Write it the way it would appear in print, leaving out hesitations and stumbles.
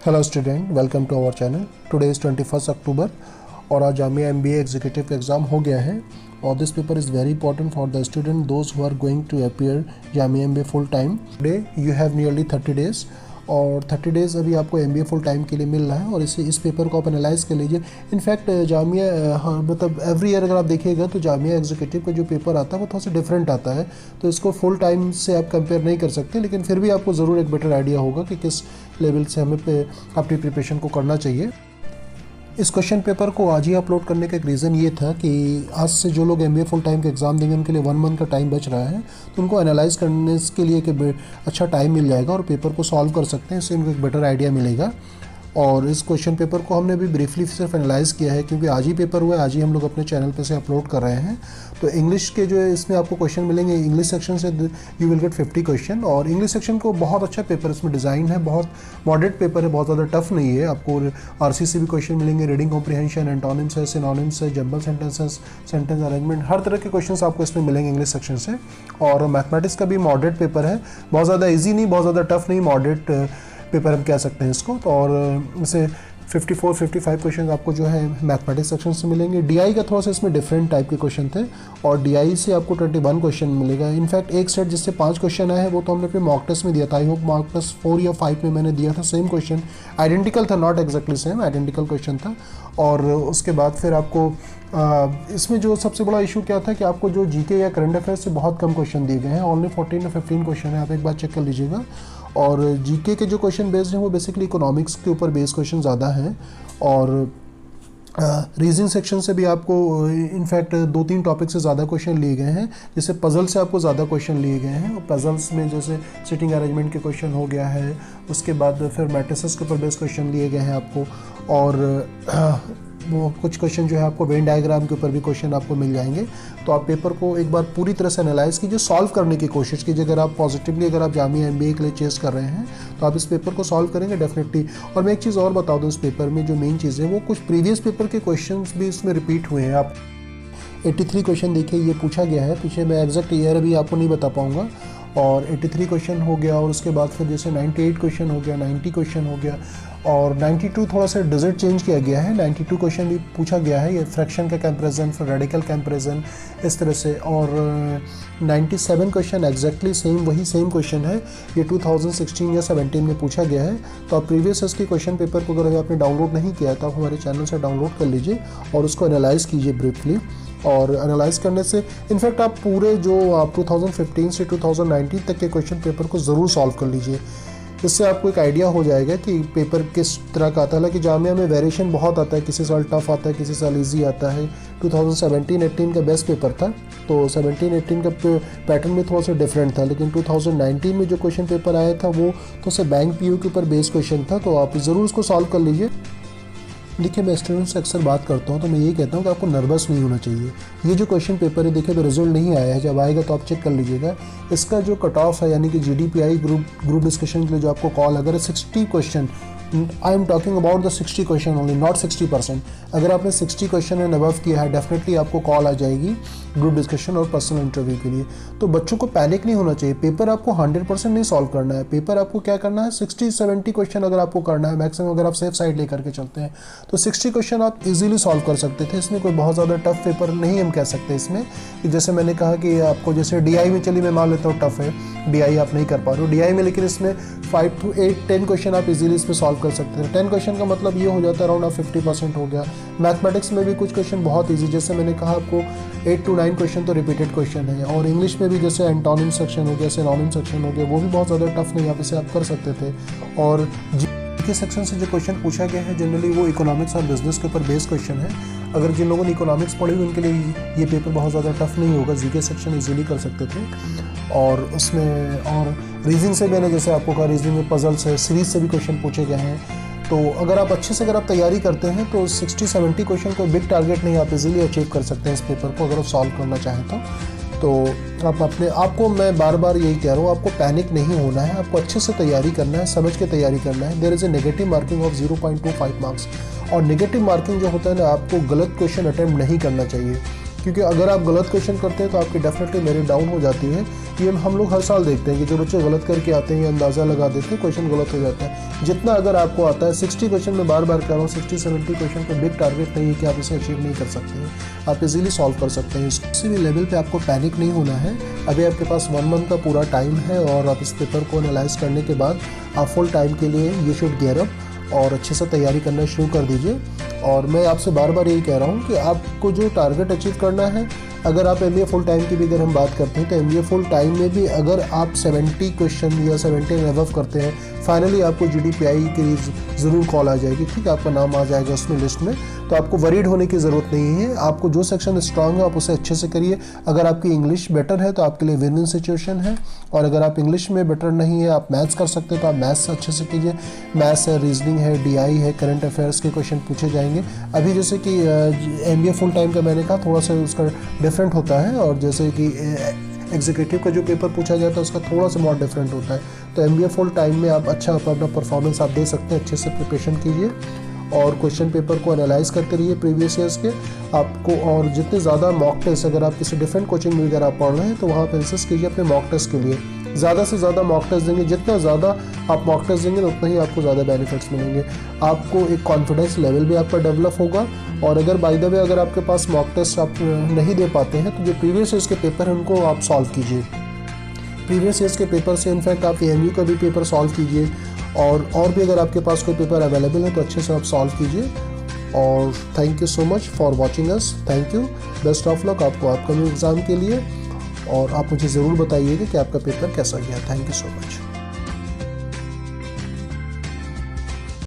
Hello student, welcome to our channel. Today is 21 October और आज Jamia MBA executive exam हो गया है और this paper is very important for the student those who are going to appear Jamia MBA full time. Today you have nearly 30 days और 30 days अभी आपको MBA full time के लिए मिल रहा है और इस पेपर को आप एनालाइज कर लीजिए। इनफैक्ट जामिया मतलब एवरी ईयर अगर आप देखिएगा तो जामिया एग्जीक्यूटिव का जो पेपर आता है वो थोड़ा सा डिफरेंट आता है, तो इसको फुल टाइम से आप कंपेयर नहीं कर सकते, लेकिन फिर भी आपको ज़रूर एक बेटर आइडिया होगा कि किस लेवल से हमें अपनी प्रिपरेशन को करना चाहिए। इस क्वेश्चन पेपर को आज ही अपलोड करने का एक रीज़न ये था कि आज से जो लोग MBA फुल टाइम का एग्ज़ाम देंगे उनके लिए 1 मंथ का टाइम बच रहा है, तो उनको एनालाइज करने के लिए कि अच्छा टाइम मिल जाएगा और पेपर को सॉल्व कर सकते हैं, इससे उनको एक बेटर आइडिया मिलेगा। और इस क्वेश्चन पेपर को हमने अभी ब्रीफली सिर्फ एनालाइज़ किया है क्योंकि आज ही पेपर हुआ है, आज ही हम लोग अपने चैनल पे से अपलोड कर रहे हैं। तो इंग्लिश के जो है इसमें आपको क्वेश्चन मिलेंगे, इंग्लिश सेक्शन से यू विल गेट 50 क्वेश्चन और इंग्लिश सेक्शन को बहुत अच्छा पेपर इसमें डिज़ाइन है, बहुत मॉडरेट पेपर है, बहुत ज़्यादा टफ नहीं है। आपको RC से भी क्वेश्चन मिलेंगे, रीडिंग कॉम्प्रिहेंशन, एंटोनिम्स है, सिनोनिम्स है, जंबल सेंटेंसेस, सेंटेंस अरेंजमेंट, हर तरह के क्वेश्चन आपको इसमें मिलेंगे इंग्लिश सेक्शन से। और मैथमेटिक्स का भी मॉडरेट पेपर है, बहुत ज़्यादा ईजी नहीं, बहुत ज़्यादा टफ नहीं, मॉडरेट पेपर हम कह सकते हैं इसको। तो और इसे 54-55 क्वेश्चन आपको जो है मैथमेटिक्स सेक्शन से मिलेंगे। DI का थोड़ा सा इसमें डिफरेंट टाइप के क्वेश्चन थे और DI से आपको 21 क्वेश्चन मिलेगा। इनफैक्ट एक सेट जिससे 5 क्वेश्चन आए हैं वो तो हमने अपने मॉक टेस्ट में दिया था, आई होप मॉक टेस्ट 4 या 5 में मैंने दिया था। सेम क्वेश्चन आइडेंटिकल था, not exactly same, identical question था। और उसके बाद फिर आपको इसमें जो सबसे बड़ा इशू क्या था कि आपको जो GK या करंट अफेयर्स से बहुत कम क्वेश्चन दिए गए हैं, ओनली 14 या 15 क्वेश्चन है, आप एक बार चेक कर लीजिएगा। और GK के जो क्वेश्चन बेस्ड हैं वो बेसिकली इकोनॉमिक्स के ऊपर बेस्ड क्वेश्चन ज़्यादा हैं। और रीजनिंग सेक्शन से भी आपको इनफैक्ट 2-3 टॉपिक से ज़्यादा क्वेश्चन लिए गए हैं, जैसे पजल से आपको ज़्यादा क्वेश्चन लिए गए हैं। और पजल्स में जैसे सिटिंग अरेंजमेंट के क्वेश्चन हो गया है, उसके बाद फिर मैट्रिसेस के ऊपर बेस्ड क्वेश्चन लिए गए हैं आपको। और वो कुछ क्वेश्चन जो है आपको वेन डायग्राम के ऊपर भी क्वेश्चन आपको मिल जाएंगे। तो आप पेपर को एक बार पूरी तरह से एनालाइज कीजिए, सॉल्व करने की कोशिश कीजिए। अगर आप पॉजिटिवली अगर आप जामिया MBA के लिए चेस कर रहे हैं तो आप इस पेपर को सॉल्व करेंगे डेफिनेटली। और मैं एक चीज़ और बता दूँ, इस पेपर में जो मेन चीज़ है वो कुछ प्रीवियस पेपर के क्वेश्चन भी इसमें रिपीट हुए हैं। आप 83 क्वेश्चन देखिए ये पूछा गया है, पीछे मैं एग्जैक्ट ईयर अभी आपको नहीं बता पाऊँगा। और 83 क्वेश्चन हो गया और उसके बाद फिर जैसे 98 क्वेश्चन हो गया, 90 क्वेश्चन हो गया और 92 थोड़ा सा डिजिट चेंज किया गया है। 92 क्वेश्चन भी पूछा गया है, ये फ्रैक्शन का कंपैरिजन, फिर रेडिकल कंपैरिजन, इस तरह से। और 97 क्वेश्चन एग्जैक्टली सेम वही सेम क्वेश्चन है, ये 2016 या 17 में पूछा गया है। तो आप प्रीवियस ईयर्स के क्वेश्चन पेपर को अगर आपने डाउनलोड नहीं किया तो आप हमारे चैनल से डाउनलोड कर लीजिए और उसको एनालाइज़ कीजिए ब्रीफली। और एनालाइज करने से इनफैक्ट आप पूरे जो आप 2015 से 2019 तक के क्वेश्चन पेपर को ज़रूर सॉल्व कर लीजिए। इससे आपको एक आइडिया हो जाएगा कि पेपर किस तरह का आता है। हालांकि जामिया में वेरिएशन बहुत आता है, किसी साल टफ आता है, किसी साल इजी आता है। 2017-18 का बेस्ट पेपर था, तो 17-18 का पैटर्न में थोड़ा सा डिफरेंट था, लेकिन 2019 में जो क्वेश्चन पेपर आया था वो तो से बैंक PO के ऊपर बेस्ड क्वेश्चन था, तो आप ज़रूर उसको सॉल्व कर लीजिए। देखिए, मैं स्टूडेंट्स से अक्सर बात करता हूँ तो मैं यही कहता हूँ कि आपको नर्वस नहीं होना चाहिए। ये जो क्वेश्चन पेपर है, देखिए अभी रिजल्ट नहीं आया है, जब आएगा तो आप चेक कर लीजिएगा। इसका जो कट ऑफ है यानी कि GDPI ग्रुप डिस्कशन के लिए जो आपको कॉल, अगर 60 question, I am talking about the 60 question only, not 60%, अगर आपने 60 क्वेश्चन एंड अबव किया है डेफिनेटली आपको कॉल आ जाएगी ग्रुप डिस्कशन और पर्सनल इंटरव्यू के लिए। तो बच्चों को पैनिक नहीं होना चाहिए, पेपर आपको 100% नहीं सॉल्व करना है, पेपर आपको क्या करना है 60-70 क्वेश्चन अगर आपको करना है मैक्सिमम, अगर आप सेफ साइड लेकर के चलते हैं तो 60 क्वेश्चन आप इजीली सॉल्व कर सकते थे। इसमें कोई बहुत ज़्यादा टफ पेपर नहीं हम कह सकते इसमें, कि जैसे मैंने कहा कि आपको जैसे DI में, चलिए मैं मान लेता हूँ टफ है, DI आप नहीं कर पा रहे हो DI में, लेकिन इसमें 5 to 10 क्वेश्चन आप इजीली इसमें सॉल्व कर सकते थे। 10 क्वेश्चन का मतलब ये हो जाता है अराउंड 50% हो गया। मैथमेटिक्स में भी कुछ क्वेश्चन बहुत इजी, जैसे मैंने कहा आपको 8 to 9 क्वेश्चन तो रिपीटेड क्वेश्चन है। और इंग्लिश में भी जैसे एंटोनिम सेक्शन हो गया, सिनोनिम सेक्शन हो गया, वो भी बहुत ज़्यादा टफ नहीं, आप इसे आप कर सकते थे। और GK सेक्शन से जो क्वेश्चन पूछा गया है जनरली वो इकोनॉमिक्स और बिजनेस के ऊपर बेस्ड क्वेश्चन है। अगर जिन लोगों ने इकोनॉमिक्स पढ़ी हुई उनके लिए ये पेपर बहुत ज़्यादा टफ नहीं होगा, GK सेक्शन इजीली कर सकते थे। और उसमें और रीजनिंग से मैंने जैसे आपको कहा, रीजनिंग में पजल्स है, सीरीज से भी क्वेश्चन पूछे गए हैं। तो अगर आप अच्छे से अगर आप तैयारी करते हैं तो 60-70 क्वेश्चन कोई बिग टारगेट नहीं, आप इजीली अचीव कर सकते हैं इस पेपर को अगर आप सॉल्व करना चाहें तो आप आपको मैं बार बार यही कह रहा हूँ, आपको पैनिक नहीं होना है, आपको अच्छे से तैयारी करना है, समझ के तैयारी करना है। There is a negative marking of 0.25 marks, और नेगेटिव मार्किंग जो होता है ना, आपको गलत क्वेश्चन अटैम्प्ट नहीं करना चाहिए। क्योंकि अगर आप गलत क्वेश्चन करते हैं तो आपकी डेफिनेटली मेरिट डाउन हो जाती है। ये हम लोग हर साल देखते हैं कि जो बच्चे गलत करके आते हैं या अंदाज़ा लगा देते हैं, क्वेश्चन गलत हो जाता है। जितना अगर आपको आता है 60 क्वेश्चन, में बार बार कह रहा हूँ 60-70 क्वेश्चन का बिग टारगेट नहीं है कि आप इसे अचीव नहीं कर सकते हैं, आप इजीली सॉल्व कर सकते हैं। किसी भी लेवल पे आपको पैनिक नहीं होना है। अभी आपके पास 1 मंथ का पूरा टाइम है और आप इस पेपर को एनालाइज करने के बाद आप फुल टाइम के लिए यू शुड गियर अप और अच्छे से तैयारी करना शुरू कर दीजिए। और मैं आपसे बार बार यही कह रहा हूँ कि आपको जो टारगेट अचीव करना है, अगर आप MBA फुल टाइम की भी अगर हम बात करते हैं तो MBA फुल टाइम में भी अगर आप 70 क्वेश्चन या 70 अबव करते हैं, फाइनली आपको GDPI के लिए ज़रूर कॉल आ जाएगी, ठीक है, आपका नाम आ जाएगा उसमें लिस्ट में। तो आपको वरीड होने की ज़रूरत नहीं है। आपको जो सेक्शन स्ट्रांग है आप उसे अच्छे से करिए। अगर आपकी इंग्लिश बेटर है तो आपके लिए विन विन सिचुएशन है, और अगर आप इंग्लिश में बेटर नहीं है, आप मैथ्स कर सकते हैं तो आप मैथ्स अच्छे से कीजिए। मैथ्स है, रीजनिंग है, DI है, करंट अफेयर्स के क्वेश्चन पूछे जाएंगे। अभी जैसे कि MBA फुल टाइम का मैंने कहा थोड़ा सा उसका डिफरेंट होता है, और जैसे कि एग्जीक्यूटिव का जो पेपर पूछा जाता है उसका थोड़ा सा बहुत डिफरेंट होता है। तो MBA फुल टाइम में आप अच्छा अपना परफॉर्मेंस आप दे सकते हैं। अच्छे से प्रिपरेशन कीजिए और क्वेश्चन पेपर को एनालाइज करते रहिए प्रीवियस ईयर्स के आपको। और जितने ज़्यादा मॉक टेस्ट, अगर आप किसी डिफरेंट कोचिंग में अगर आप पढ़ रहे हैं तो वहाँ पर इंसिस्ट कीजिए अपने मॉक टेस्ट के लिए। ज़्यादा से ज़्यादा मॉक टेस्ट देंगे, जितना ज़्यादा आप मॉक टेस्ट देंगे उतना ही आपको ज़्यादा बेनिफिट्स मिलेंगे। आपको एक कॉन्फिडेंस लेवल भी आपका डेवलप होगा। और अगर बाय द वे अगर आपके पास मॉक टेस्ट आप नहीं दे पाते हैं तो जो प्रीवियस ईयर्स के पेपर हैं उनको आप सॉल्व कीजिए। प्रीवियस ईयर्स के पेपर से इनफैक्ट आप AMU का भी पेपर सॉल्व कीजिए, और भी अगर आपके पास कोई पेपर अवेलेबल है तो अच्छे से आप सॉल्व कीजिए। और thank you so much for watching us. Thank you, best of luck आपको अपकमिंग एग्ज़ाम के लिए। और आप मुझे ज़रूर बताइएगा कि आपका पेपर कैसा गया। Thank you so much.